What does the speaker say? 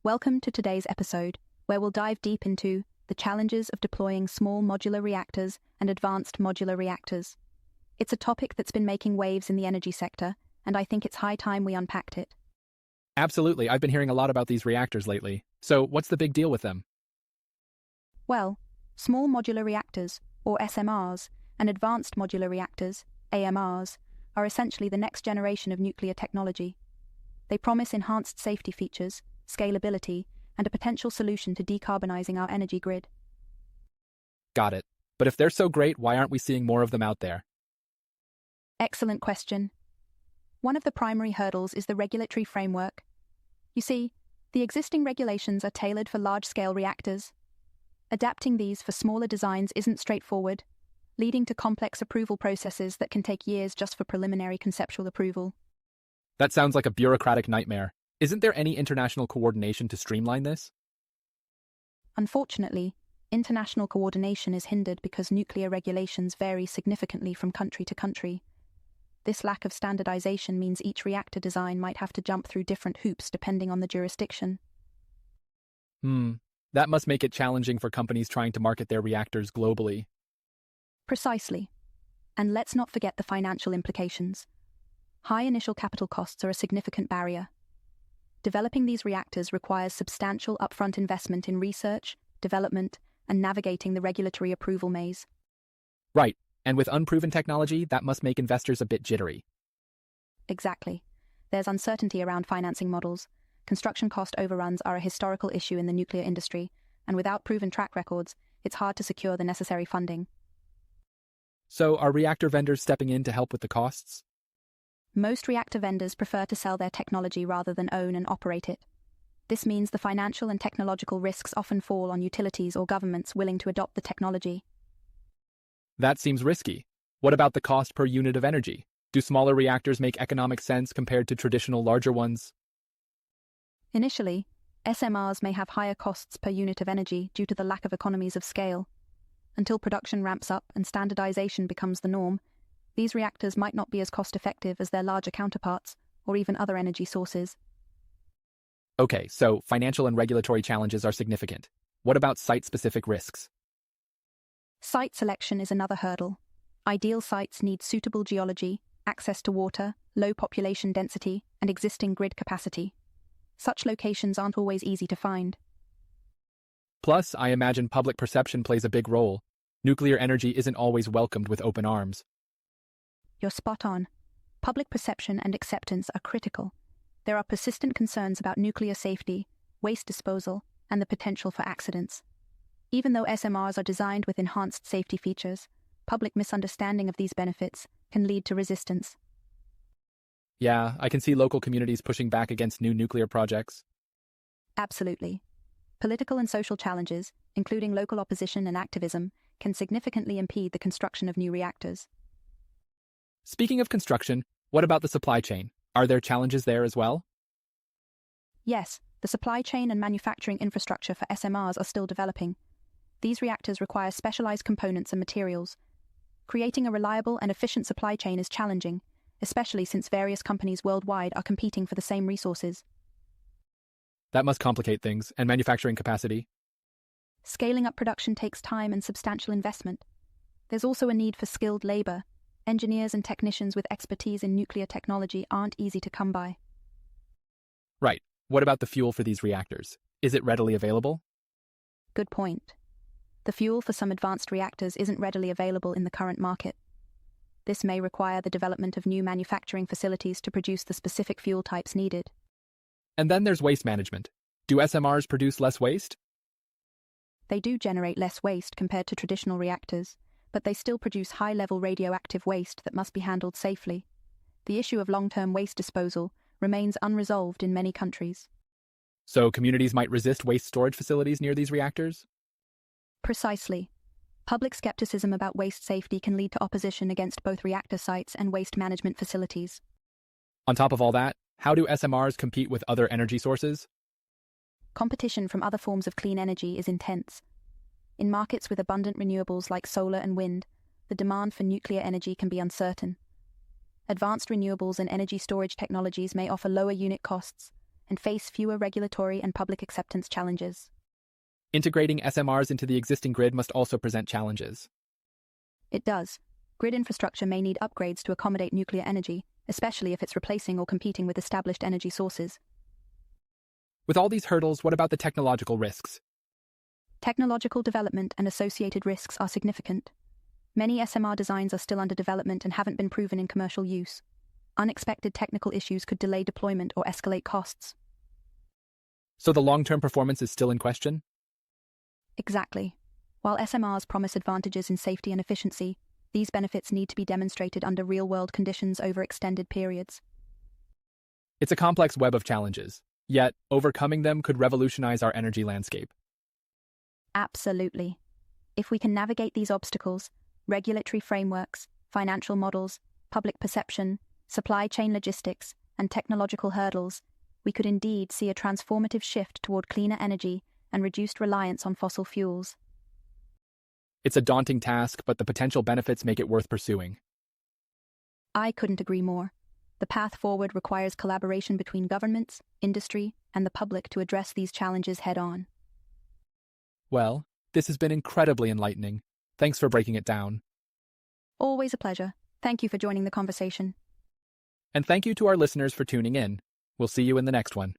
Welcome to today's episode, where we'll dive deep into the challenges of deploying small modular reactors and advanced modular reactors. It's a topic that's been making waves in the energy sector, and I think it's high time we unpacked it. Absolutely, I've been hearing a lot about these reactors lately. So, what's the big deal with them? Well, small modular reactors, or SMRs, and advanced modular reactors, AMRs, are essentially the next generation of nuclear technology. They promise enhanced safety features, scalability, and a potential solution to decarbonizing our energy grid. Got it. But if they're so great, why aren't we seeing more of them out there? Excellent question. One of the primary hurdles is the regulatory framework. You see, the existing regulations are tailored for large-scale reactors. Adapting these for smaller designs isn't straightforward, leading to complex approval processes that can take years just for preliminary conceptual approval. That sounds like a bureaucratic nightmare. Isn't there any international coordination to streamline this? Unfortunately, international coordination is hindered because nuclear regulations vary significantly from country to country. This lack of standardization means each reactor design might have to jump through different hoops depending on the jurisdiction. That must make it challenging for companies trying to market their reactors globally. Precisely. And let's not forget the financial implications. High initial capital costs are a significant barrier. Developing these reactors requires substantial upfront investment in research, development, and navigating the regulatory approval maze. Right, and with unproven technology, that must make investors a bit jittery. Exactly. There's uncertainty around financing models. Construction cost overruns are a historical issue in the nuclear industry, and without proven track records, it's hard to secure the necessary funding. So, are reactor vendors stepping in to help with the costs? Most reactor vendors prefer to sell their technology rather than own and operate it. This means the financial and technological risks often fall on utilities or governments willing to adopt the technology. That seems risky. What about the cost per unit of energy? Do smaller reactors make economic sense compared to traditional larger ones? Initially, SMRs may have higher costs per unit of energy due to the lack of economies of scale. Until production ramps up and standardization becomes the norm, these reactors might not be as cost-effective as their larger counterparts or even other energy sources. Okay, so financial and regulatory challenges are significant. What about site-specific risks? Site selection is another hurdle. Ideal sites need suitable geology, access to water, low population density, and existing grid capacity. Such locations aren't always easy to find. Plus, I imagine public perception plays a big role. Nuclear energy isn't always welcomed with open arms. You're spot on. Public perception and acceptance are critical. There are persistent concerns about nuclear safety, waste disposal, and the potential for accidents. Even though SMRs are designed with enhanced safety features, public misunderstanding of these benefits can lead to resistance. Yeah, I can see local communities pushing back against new nuclear projects. Absolutely. Political and social challenges, including local opposition and activism, can significantly impede the construction of new reactors. Speaking of construction, what about the supply chain? Are there challenges there as well? Yes, the supply chain and manufacturing infrastructure for SMRs are still developing. These reactors require specialized components and materials. Creating a reliable and efficient supply chain is challenging, especially since various companies worldwide are competing for the same resources. That must complicate things, and manufacturing capacity. Scaling up production takes time and substantial investment. There's also a need for skilled labor. Engineers and technicians with expertise in nuclear technology aren't easy to come by. Right. What about the fuel for these reactors? Is it readily available? Good point. The fuel for some advanced reactors isn't readily available in the current market. This may require the development of new manufacturing facilities to produce the specific fuel types needed. And then there's waste management. Do SMRs produce less waste? They do generate less waste compared to traditional reactors, but they still produce high-level radioactive waste that must be handled safely. The issue of long-term waste disposal remains unresolved in many countries. So communities might resist waste storage facilities near these reactors? Precisely. Public skepticism about waste safety can lead to opposition against both reactor sites and waste management facilities. On top of all that, how do SMRs compete with other energy sources? Competition from other forms of clean energy is intense. In markets with abundant renewables like solar and wind, the demand for nuclear energy can be uncertain. Advanced renewables and energy storage technologies may offer lower unit costs, and face fewer regulatory and public acceptance challenges. Integrating SMRs into the existing grid must also present challenges. It does. Grid infrastructure may need upgrades to accommodate nuclear energy, especially if it's replacing or competing with established energy sources. With all these hurdles, what about the technological risks? Technological development and associated risks are significant. Many SMR designs are still under development and haven't been proven in commercial use. Unexpected technical issues could delay deployment or escalate costs. So the long-term performance is still in question? Exactly. While SMRs promise advantages in safety and efficiency, these benefits need to be demonstrated under real-world conditions over extended periods. It's a complex web of challenges, yet overcoming them could revolutionize our energy landscape. Absolutely. If we can navigate these obstacles, regulatory frameworks, financial models, public perception, supply chain logistics, and technological hurdles, we could indeed see a transformative shift toward cleaner energy and reduced reliance on fossil fuels. It's a daunting task, but the potential benefits make it worth pursuing. I couldn't agree more. The path forward requires collaboration between governments, industry, and the public to address these challenges head-on. Well, this has been incredibly enlightening. Thanks for breaking it down. Always a pleasure. Thank you for joining the conversation. And thank you to our listeners for tuning in. We'll see you in the next one.